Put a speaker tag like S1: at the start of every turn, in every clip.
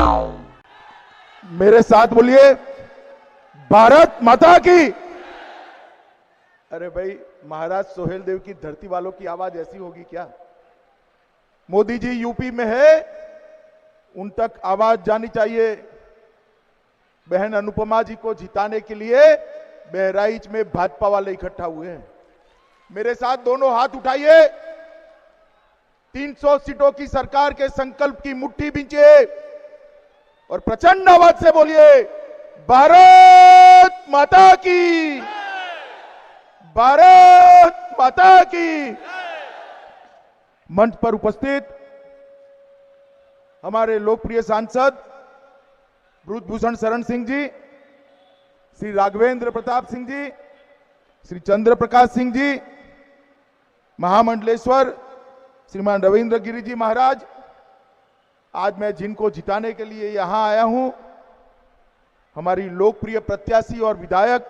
S1: मेरे साथ बोलिए, भारत माता की। अरे भाई, महाराज सोहेल देव की धरती वालों की आवाज ऐसी होगी क्या? मोदी जी यूपी में है, उन तक आवाज जानी चाहिए। बहन अनुपमा जी को जिताने के लिए बहराइच में भाजपा वाले इकट्ठा हुए हैं। मेरे साथ दोनों हाथ उठाइए, 300 सीटों की सरकार के संकल्प की मुट्ठी बींचिए और प्रचंड आवाज से बोलिए, भारत माता की, भारत माता की। मंच पर उपस्थित हमारे लोकप्रिय सांसद ब्रजभूषण शरण सिंह जी, श्री राघवेंद्र प्रताप सिंह जी, श्री चंद्र प्रकाश सिंह जी, महामंडलेश्वर श्रीमान रविंद्र गिरी जी महाराज, आज मैं जिनको जिताने के लिए यहां आया हूं, हमारी लोकप्रिय प्रत्याशी और विधायक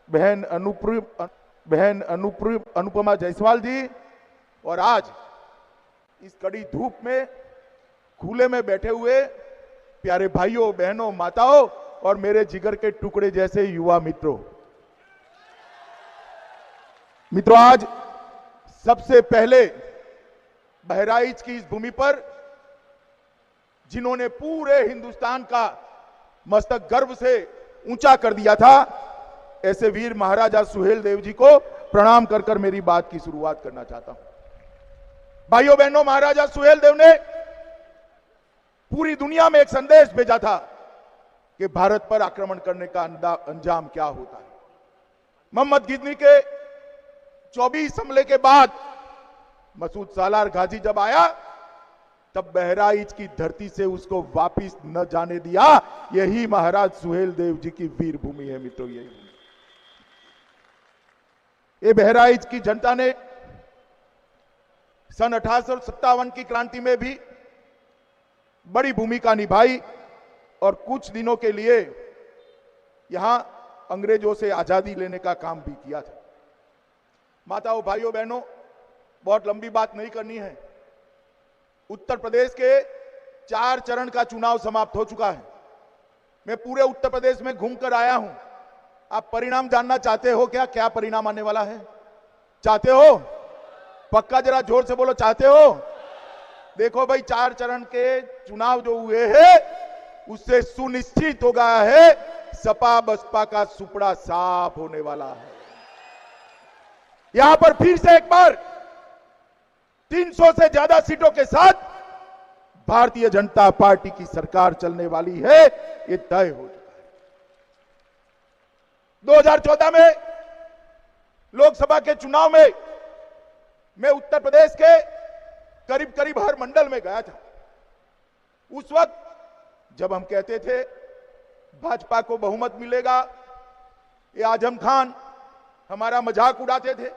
S1: बहन अनुपमा जायसवाल जी, और आज इस कड़ी धूप में खुले में बैठे हुए प्यारे भाइयों बहनों माताओं और मेरे जिगर के टुकड़े जैसे युवा मित्रों, आज सबसे पहले बहराइच की इस भूमि पर जिन्होंने पूरे हिंदुस्तान का मस्तक गर्व से ऊंचा कर दिया था, ऐसे वीर महाराजा सुहेल देव जी को प्रणाम कर कर मेरी बात की शुरुआत करना चाहता हूं। भाइयों बहनों, महाराजा सुहेल देव ने पूरी दुनिया में एक संदेश भेजा था कि भारत पर आक्रमण करने का अंजाम क्या होता है। मोहम्मद गिजनी के 24 हमले के बाद मसूद सालार गाजी जब आया, तब बहराइच की धरती से उसको वापिस न जाने दिया। यही महाराज सुहेल देव जी की वीर भूमि है मित्रों। ये बहराइच की जनता ने सन 1857 की क्रांति में भी बड़ी भूमिका निभाई और कुछ दिनों के लिए यहां अंग्रेजों से आजादी लेने का काम भी किया था। माताओं, भाइयों बहनों, बहुत लंबी बात नहीं करनी है। उत्तर प्रदेश के 4 चरण का चुनाव समाप्त हो चुका है। मैं पूरे उत्तर प्रदेश में घूमकर आया हूं। आप परिणाम जानना चाहते हो क्या? क्या परिणाम आने वाला है? चाहते हो? पक्का जरा जोर से बोलो, चाहते हो? देखो भाई, 4 चरण के चुनाव जो हुए हैं उससे सुनिश्चित हो गया है सपा बसपा का सुपड़ा साफ होने वाला है। यहां पर फिर से एक बार 300 से ज्यादा सीटों के साथ भारतीय जनता पार्टी की सरकार चलने वाली है, ये तय हो चुका है। 2014 में लोकसभा के चुनाव में मैं उत्तर प्रदेश के करीब करीब हर मंडल में गया था। उस वक्त जब हम कहते थे भाजपा को बहुमत मिलेगा, ये आजम खान हमारा मजाक उड़ाते थे।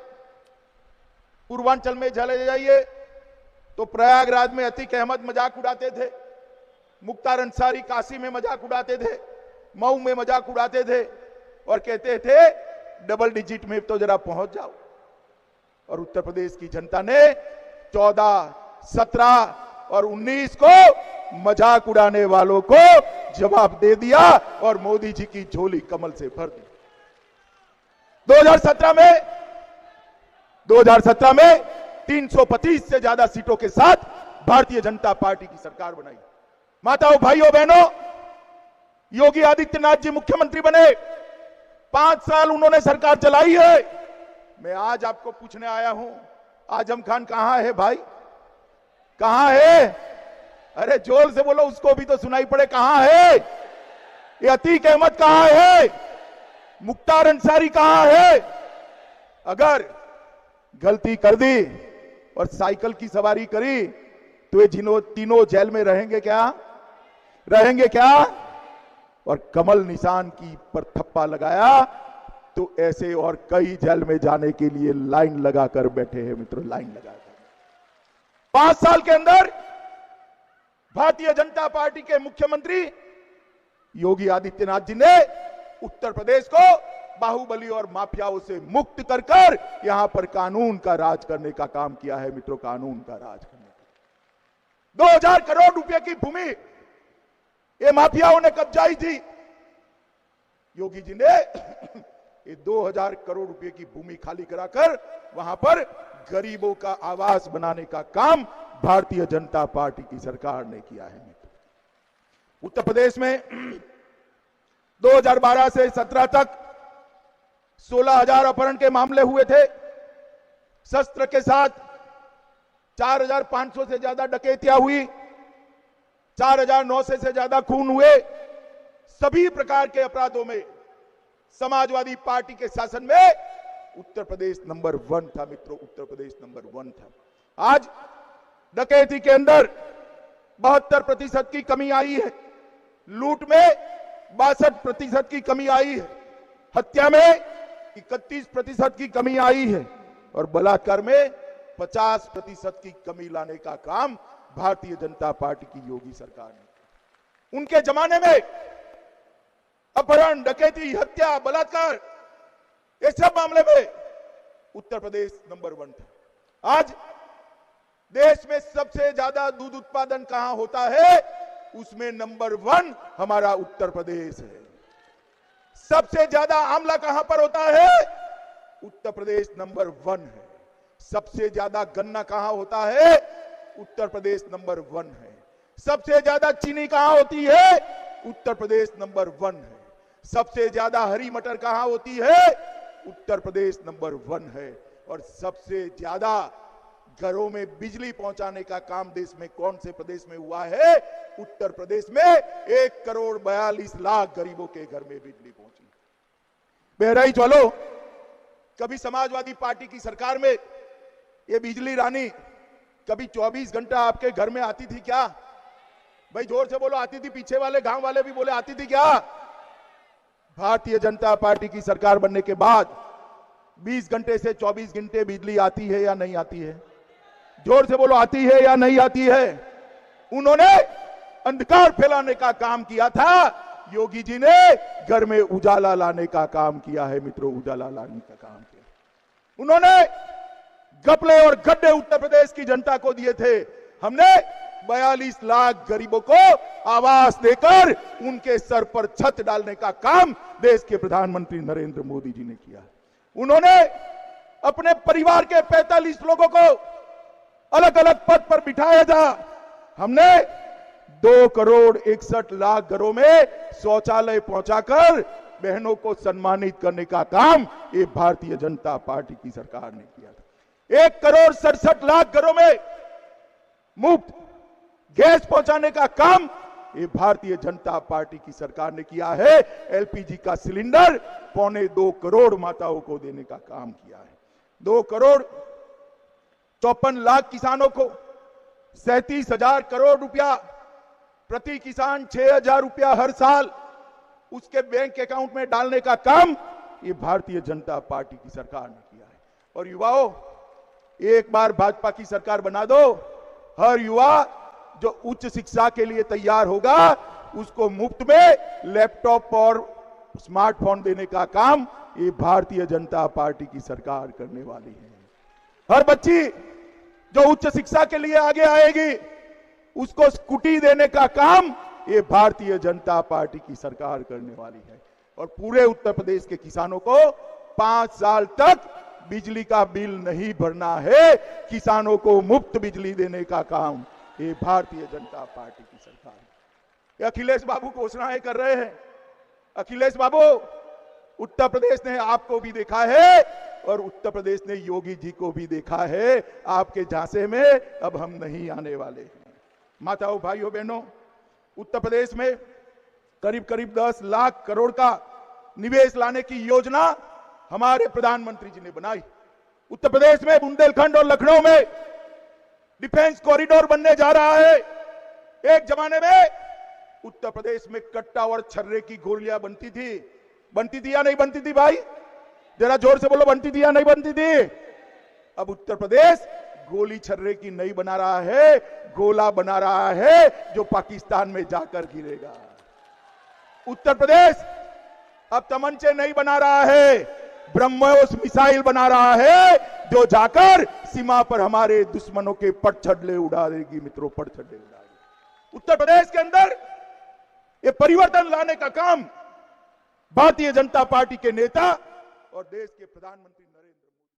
S1: पूर्वांचल में चले जाइए तो प्रयागराज में अतीक अहमद मजाक उड़ाते थे, मुख्तार अंसारी काशी में मजाक उड़ाते थे, मऊ में मजाक उड़ाते थे और कहते थे डबल डिजिट में तो जरा पहुंच जाओ। और उत्तर प्रदेश की जनता ने 14, 17 और 19 को मजाक उड़ाने वालों को जवाब दे दिया और मोदी जी की झोली कमल से भर दी। 2017 में 325 से ज्यादा सीटों के साथ भारतीय जनता पार्टी की सरकार बनाई। माताओं, भाइयों बहनों, योगी आदित्यनाथ जी मुख्यमंत्री बने, 5 साल उन्होंने सरकार चलाई है। मैं आज आपको पूछने आया हूं, आजम खान कहां है भाई? कहां है? अरे जोर से बोलो, उसको भी तो सुनाई पड़े। कहां है ये अतीक अहमद? कहां है मुख्तार अंसारी? कहां है? अगर गलती कर दी और साइकिल की सवारी करी तो ये तीनों जेल में रहेंगे क्या? रहेंगे क्या? और कमल निशान की पर थप्पा लगाया तो ऐसे और कई जेल में जाने के लिए लाइन लगाकर बैठे हैं मित्रों, लाइन लगाकर। 5 साल के अंदर भारतीय जनता पार्टी के मुख्यमंत्री योगी आदित्यनाथ जी ने उत्तर प्रदेश को बाहुबली और माफियाओं से मुक्त कर कर यहां पर कानून का राज करने का काम किया है मित्रों, कानून का राज करने का। 2000 करोड़ रुपए की भूमि ये माफियाओं ने कब्जाई थी। योगी जी ने ये 2000 करोड़ रुपए की भूमि खाली कराकर वहां पर गरीबों का आवास बनाने का काम भारतीय जनता पार्टी की सरकार ने किया है। उत्तर प्रदेश में 2012 से 17 तक 16,000 अपहरण के मामले हुए थे। शस्त्र के साथ 4,500 से ज्यादा डकैतियां हुई, 4,900 से ज्यादा खून हुए। सभी प्रकार के अपराधों में समाजवादी पार्टी के शासन में उत्तर प्रदेश नंबर 1 था मित्रों, उत्तर प्रदेश नंबर 1 था। आज डकैती के अंदर 72% की कमी आई है, लूट में 62% की कमी आई है, हत्या में 31% की कमी आई है और बलात्कार में 50% की कमी लाने का काम भारतीय जनता पार्टी की योगी सरकार ने। उनके जमाने में अपहरण, डकैती, हत्या, बलात्कार, ये सब मामले में उत्तर प्रदेश नंबर 1 था। आज देश में सबसे ज्यादा दूध उत्पादन कहां होता है, उसमें नंबर 1 हमारा उत्तर प्रदेश है। सबसे ज्यादा आंवला कहां पर होता है, उत्तर प्रदेश नंबर 1 है। सबसे ज्यादा गन्ना कहां होता है, उत्तर प्रदेश नंबर 1 है। सबसे ज्यादा चीनी कहां होती है, उत्तर प्रदेश नंबर 1 है। सबसे ज्यादा हरी मटर कहां होती है, उत्तर प्रदेश नंबर 1 है। और सबसे ज्यादा घरों में बिजली पहुंचाने का काम देश में कौन से प्रदेश में हुआ है, उत्तर प्रदेश में 1,42,00,000 गरीबों के घर में बिजली पहुंची। बहराइच वालों, कभी समाजवादी पार्टी की सरकार में ये बिजली रानी कभी 24 घंटा आपके घर में आती थी क्या? भाई जोर से बोलो, आती थी? पीछे वाले गांव वाले भी बोले आती थी क्या? भारतीय जनता पार्टी की सरकार बनने के बाद 20 घंटे से 24 घंटे बिजली आती है या नहीं आती है? जोर से बोलो, आती है या नहीं आती है? उन्होंने अंधकार फैलाने का काम किया था, योगी जी ने घर में उजाला लाने का काम किया है मित्रों, उजाला लाने का काम किया। उन्होंने घपले और गड्ढे उत्तर प्रदेश की जनता को दिए थे। हमने 42 लाख गरीबों को आवास देकर उनके सर पर छत डालने का काम देश के प्रधानमंत्री नरेंद्र मोदी जी ने किया। उन्होंने अपने परिवार के 45 लोगों को अलग अलग पद पर बिठाया था। हमने 2,61,00,000 घरों में शौचालय पहुंचाकर बहनों को सम्मानित करने का काम ये भारतीय जनता पार्टी की सरकार ने किया था। 1,67,00,000 घरों में मुफ्त गैस पहुंचाने का काम ये भारतीय जनता पार्टी की सरकार ने किया है। एलपीजी का सिलेंडर 2.25 करोड़ माताओं को देने का काम किया है। 2,54,00,000 किसानों को 37,000 करोड़ रुपया प्रति किसान 6,000 रुपया हर साल उसके बैंक अकाउंट में डालने का काम ये भारतीय जनता पार्टी की सरकार ने किया है। और युवाओं, एक बार भाजपा की सरकार बना दो, हर युवा जो उच्च शिक्षा के लिए तैयार होगा उसको मुफ्त में लैपटॉप और स्मार्टफोन देने का काम ये भारतीय जनता पार्टी की सरकार करने वाली है। हर बच्ची जो उच्च शिक्षा के लिए आगे आएगी उसको स्कूटी देने का काम ये भारतीय जनता पार्टी की सरकार करने वाली है। और पूरे उत्तर प्रदेश के किसानों को 5 साल तक बिजली का बिल नहीं भरना है, किसानों को मुफ्त बिजली देने का काम ये भारतीय जनता पार्टी की सरकार है। ये अखिलेश बाबू घोषणाएं कर रहे हैं। अखिलेश बाबू, उत्तर प्रदेश ने आपको भी देखा है और उत्तर प्रदेश ने योगी जी को भी देखा है। आपके झांसे में अब हम नहीं आने वाले हैं। माताओं, भाइयों, बहनों, उत्तर प्रदेश में करीब करीब 10 लाख करोड़ का निवेश लाने की योजना हमारे प्रधानमंत्री जी ने बनाई। उत्तर प्रदेश में बुंदेलखंड और लखनऊ में डिफेंस कॉरिडोर बनने जा रहा है। एक जमाने में उत्तर प्रदेश में कट्टा और छर्रे की गोलियां बनती थी या नहीं बनती थी? भाई जरा जोर से बोलो, बनती थी या नहीं बनती थी? अब उत्तर प्रदेश गोली छर्रे की नहीं बना रहा है, गोला बना रहा है जो पाकिस्तान में जाकर गिरेगा। उत्तर प्रदेश अब तमंचे नहीं बना रहा है, ब्रह्मोस मिसाइल बना रहा है जो जाकर सीमा पर हमारे दुश्मनों के पटछड़े उड़ा देगी मित्रों, पटछड़े उड़ा देगी। उत्तर प्रदेश के अंदर परिवर्तन लाने का काम भारतीय जनता पार्टी के नेता और देश के प्रधानमंत्री